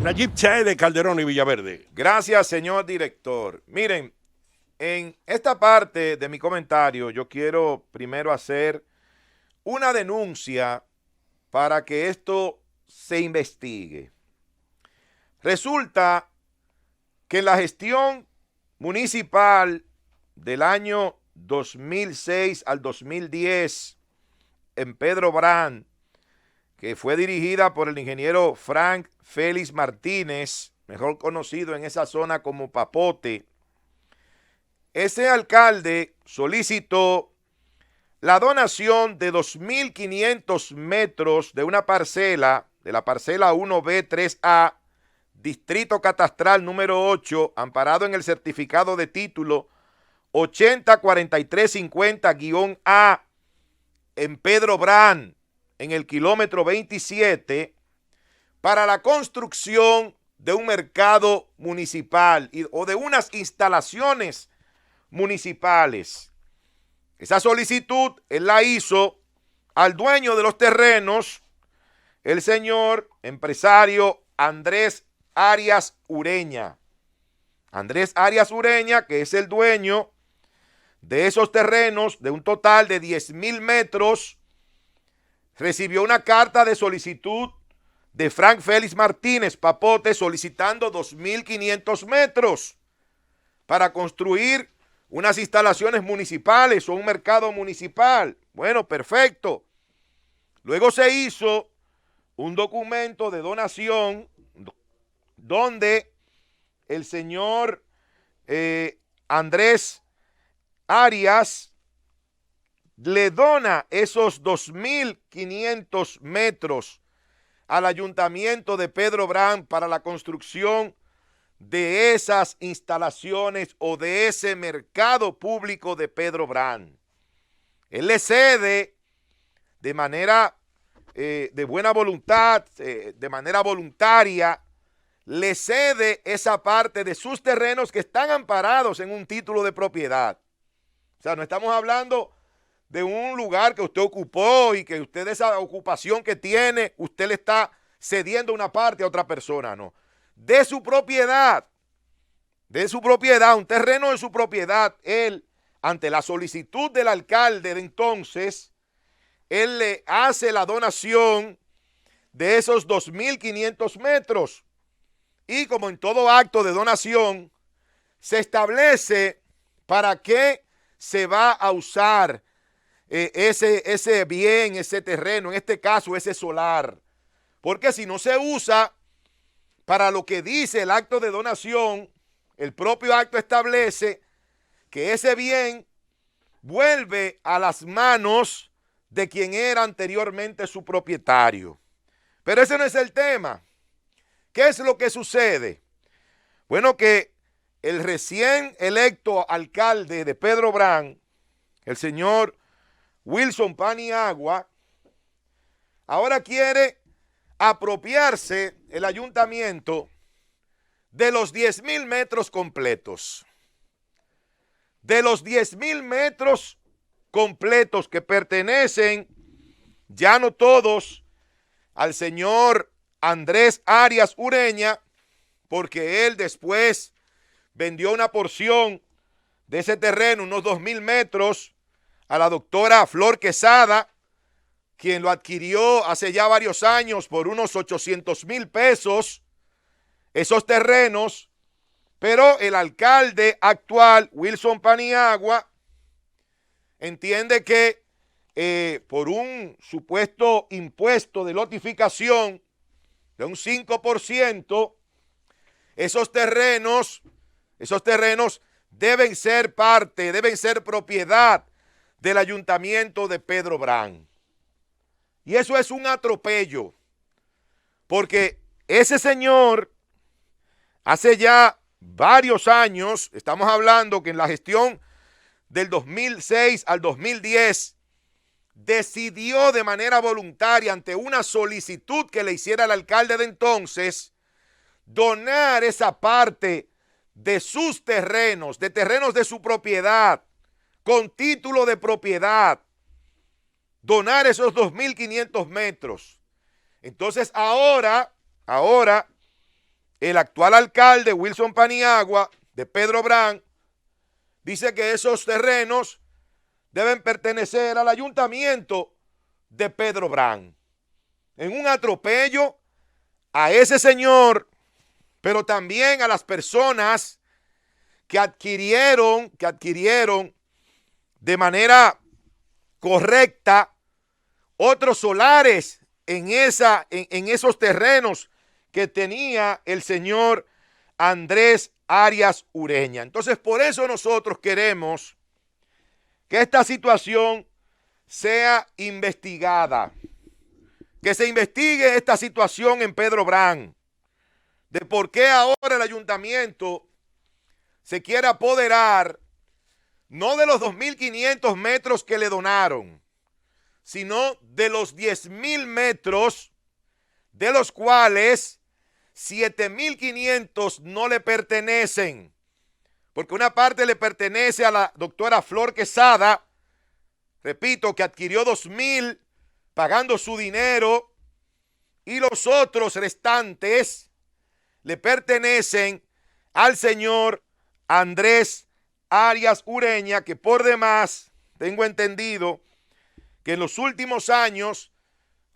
Nayib Chae de Calderón y Villaverde. Gracias, señor director. Miren, en esta parte de mi comentario yo quiero primero hacer una denuncia para que esto se investigue. Resulta que en la gestión municipal del año 2006 al 2010 en Pedro Brán, que fue dirigida por el ingeniero Frank Félix Martínez, mejor conocido en esa zona como Papote, ese alcalde solicitó la donación de 2.500 metros de una parcela, de la parcela 1B3A, distrito catastral número 8, amparado en el certificado de título 804350-A, en Pedro Brán, en el kilómetro 27, para la construcción de un mercado municipal o de unas instalaciones municipales. Esa solicitud él la hizo al dueño de los terrenos, el señor empresario Andrés Arias Ureña. Andrés Arias Ureña, que es el dueño de esos terrenos, de un total de 10.000 metros, recibió una carta de solicitud de Frank Félix Martínez Papote solicitando 2.500 metros para construir unas instalaciones municipales o un mercado municipal. Bueno, perfecto. Luego se hizo un documento de donación donde el señor Andrés Arias le dona esos 2.500 metros al ayuntamiento de Pedro Brán para la construcción de esas instalaciones o de ese mercado público de Pedro Brán. Él le cede de manera de buena voluntad, de manera voluntaria, le cede esa parte de sus terrenos que están amparados en un título de propiedad. O sea, no estamos hablando de un lugar que usted ocupó y que usted, esa ocupación que tiene, usted le está cediendo una parte a otra persona, no. De su propiedad, un terreno de su propiedad, él, ante la solicitud del alcalde de entonces, él le hace la donación de esos 2.500 metros. Y como en todo acto de donación, se establece para qué se va a usar ese bien, ese terreno, en este caso ese solar. Porque si no se usa para lo que dice el acto de donación, el propio acto establece que ese bien vuelve a las manos de quien era anteriormente su propietario. Pero ese no es el tema. ¿Qué es lo que sucede? Bueno, que el recién electo alcalde de Pedro Brán, el señor Wilson Paniagua, ahora quiere apropiarse el ayuntamiento de los 10.000 metros completos. De los 10.000 metros completos que pertenecen, ya no todos, al señor Andrés Arias Ureña, porque él después vendió una porción de ese terreno, unos 2.000 metros, a la doctora Flor Quesada, quien lo adquirió hace ya varios años por unos 800,000 pesos, esos terrenos, pero el alcalde actual, Wilson Paniagua, entiende que por un supuesto impuesto de lotificación de un 5%, esos terrenos deben ser parte, deben ser propiedad del ayuntamiento de Pedro Brán. Y eso es un atropello, porque ese señor, hace ya varios años, estamos hablando que en la gestión del 2006 al 2010, decidió de manera voluntaria, ante una solicitud que le hiciera el alcalde de entonces, donar esa parte de sus terrenos, de terrenos de su propiedad, con título de propiedad, donar esos 2.500 metros. Entonces ahora el actual alcalde Wilson Paniagua de Pedro Brán dice que esos terrenos deben pertenecer al ayuntamiento de Pedro Brán. En un atropello a ese señor, pero también a las personas que adquirieron de manera correcta otros solares en esos terrenos que tenía el señor Andrés Arias Ureña. Entonces, por eso nosotros queremos que esta situación sea investigada, que se investigue esta situación en Pedro Brán, de por qué ahora el ayuntamiento se quiere apoderar no de los 2.500 metros que le donaron, sino de los 10.000 metros, de los cuales 7.500 no le pertenecen, porque una parte le pertenece a la doctora Flor Quesada, repito, que adquirió 2.000 pagando su dinero, y los otros restantes le pertenecen al señor Andrés Arias Ureña, que por demás tengo entendido que en los últimos años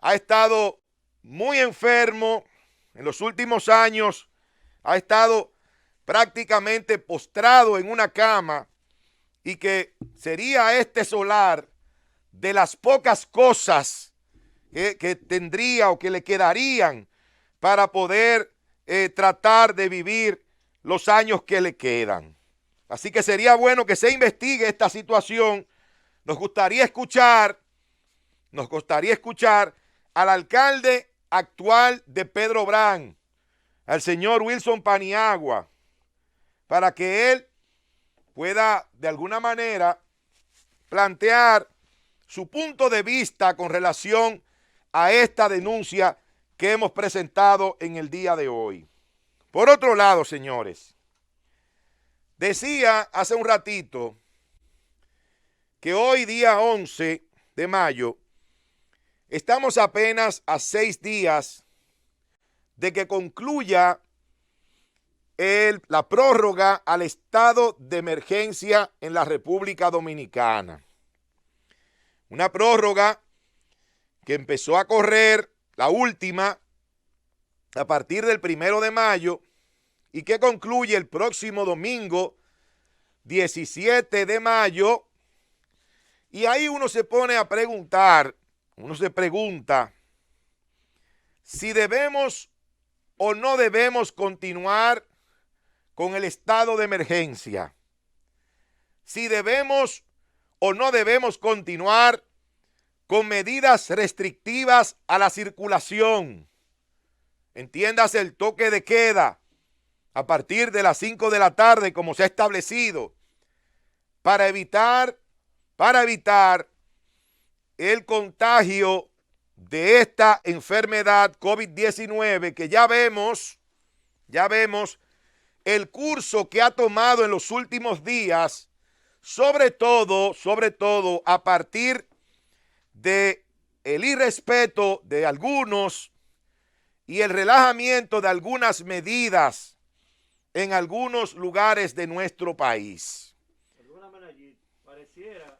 ha estado muy enfermo, en los últimos años ha estado prácticamente postrado en una cama, y que sería este solar de las pocas cosas que tendría o que le quedarían para poder tratar de vivir los años que le quedan. Así que sería bueno que se investigue esta situación. Nos gustaría escuchar al alcalde actual de Pedro Brán, al señor Wilson Paniagua, para que él pueda de alguna manera plantear su punto de vista con relación a esta denuncia que hemos presentado en el día de hoy. Por otro lado, señores, decía hace un ratito que hoy, día 11 de mayo, estamos apenas a 6 días de que concluya la prórroga al estado de emergencia en la República Dominicana. Una prórroga que empezó a correr, la última, a partir del 1 de mayo y que concluye el próximo domingo 17 de mayo. Y ahí uno se pone a preguntar, uno se pregunta si debemos o no debemos continuar con el estado de emergencia, si debemos o no debemos continuar con medidas restrictivas a la circulación. Entiéndase el toque de queda a partir de las 5 de la tarde, como se ha establecido, para evitar el contagio de esta enfermedad COVID-19, que ya vemos el curso que ha tomado en los últimos días, sobre todo a partir de el irrespeto de algunos y el relajamiento de algunas medidas en algunos lugares de nuestro país. Perdóname, pareciera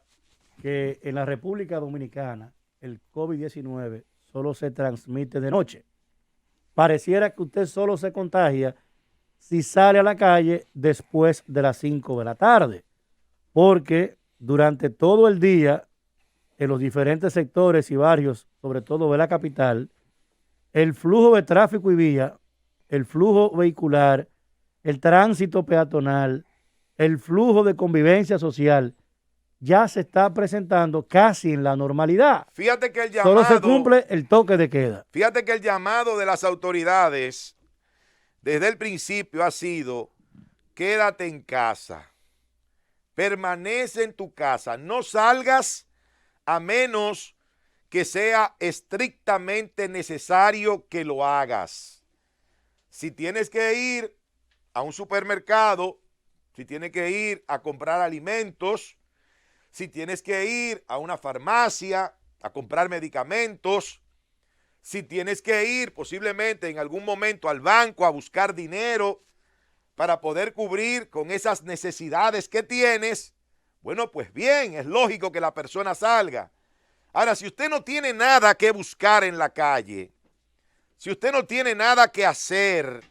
que en la República Dominicana el COVID-19 solo se transmite de noche. Pareciera que usted solo se contagia si sale a la calle después de las 5 de la tarde, porque durante todo el día, en los diferentes sectores y barrios, sobre todo de la capital, el flujo de tráfico y vía, el flujo vehicular, el tránsito peatonal, el flujo de convivencia social, ya se está presentando casi en la normalidad. Fíjate que el llamado, solo se cumple el toque de queda. Fíjate que el llamado de las autoridades desde el principio ha sido: quédate en casa, permanece en tu casa, no salgas a menos que sea estrictamente necesario que lo hagas. Si tienes que ir a un supermercado, si tienes que ir a comprar alimentos, si tienes que ir a una farmacia a comprar medicamentos, Si tienes que ir posiblemente en algún momento al banco a buscar dinero para poder cubrir con esas necesidades que tienes, bueno, pues bien, es lógico que la persona salga. Ahora, si usted no tiene nada que buscar en la calle, si usted no tiene nada que hacer,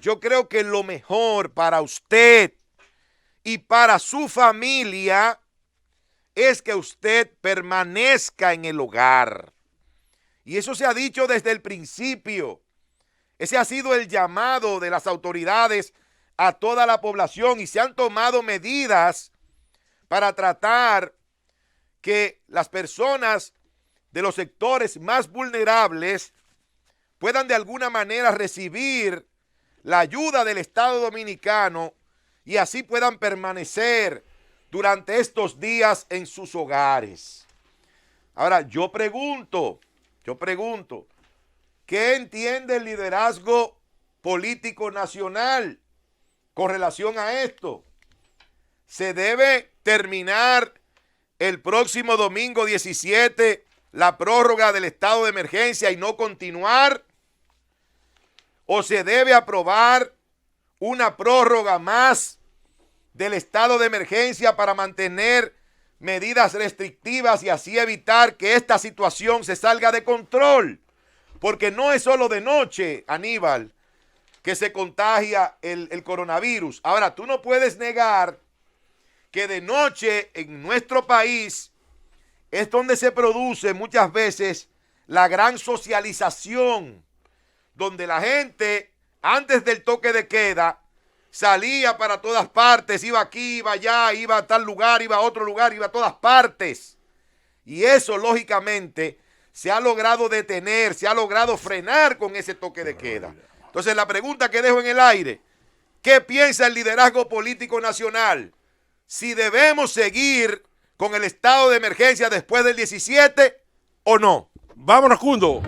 yo creo que lo mejor para usted y para su familia es que usted permanezca en el hogar. Y eso se ha dicho desde el principio. Ese ha sido el llamado de las autoridades a toda la población y se han tomado medidas para tratar que las personas de los sectores más vulnerables puedan de alguna manera recibir la ayuda del Estado Dominicano y así puedan permanecer durante estos días en sus hogares. Ahora, yo pregunto, ¿qué entiende el liderazgo político nacional con relación a esto? ¿Se debe terminar el próximo domingo 17 la prórroga del estado de emergencia y no continuar? ¿O se debe aprobar una prórroga más del estado de emergencia para mantener medidas restrictivas y así evitar que esta situación se salga de control? Porque no es solo de noche, Aníbal, que se contagia el coronavirus. Ahora, tú no puedes negar que de noche en nuestro país es donde se produce muchas veces la gran socialización, donde la gente antes del toque de queda salía para todas partes, iba aquí, iba allá, iba a tal lugar, iba a otro lugar, iba a todas partes. Y eso lógicamente se ha logrado detener, se ha logrado frenar con ese toque de queda. Entonces la pregunta que dejo en el aire, ¿qué piensa el liderazgo político nacional? Si debemos seguir con el estado de emergencia después del 17 o no. Vámonos, Cundo.